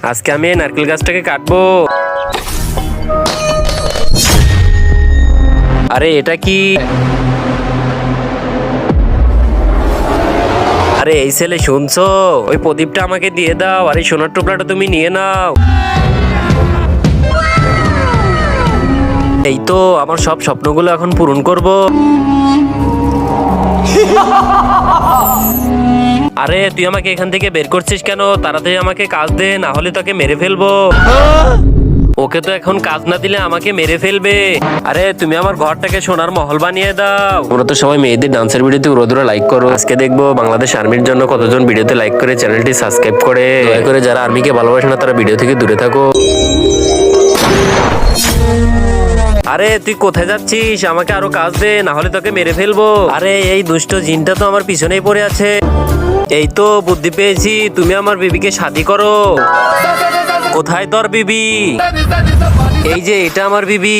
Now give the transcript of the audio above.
আজকে আমি এই নারকেল গাছটাকে কাটবো। আরে এটা কি? আরে এই ছেলে শুনছো? ওই প্রদীপটা আমাকে দিয়ে দাও, আর এই সোনার টুকরাটা তুমি নিয়ে নাও। এই তো আমার সব স্বপ্নগুলো এখন পূরণ করব। আরে তুই আমাকে এখান থেকে বের করছিস কেন? তাড়াতাড়ি আমাকে কাজ দে, না হলে তোকে মেরে ফেলবো। ওকে তো এখন কাজ না দিলে আমাকে মেরে ফেলবে। আরে তুমি আমার ঘরটাকে সোনার মহল বানিয়ে দাও। তোমরা তো সবাই মেয়েদের ডান্সের ভিডিওতে উড়োদুরা লাইক করো। আজকে দেখবো বাংলাদেশ আর্মির জন্য কতজন ভিডিওতে লাইক করে চ্যানেলটি সাবস্ক্রাইব করে। দয়া করে যারা আর্মিকে ভালোবাসে না তারা ভিডিও থেকে দূরে থাকো। আরে তুই কোথায় যাচ্ছিস? আমাকে আরো কাজ দে, না হলে তোকে মেরে ফেলবো। আরে এই দুষ্ট জিনটা তো আমার পিছনেই পড়ে আছে। এই তো বুদ্ধি পেয়েছি, তুমি আমার বিবিকে শাদি করো। কোথায় তোর বিবি? এই যে এটা আমার বিবি।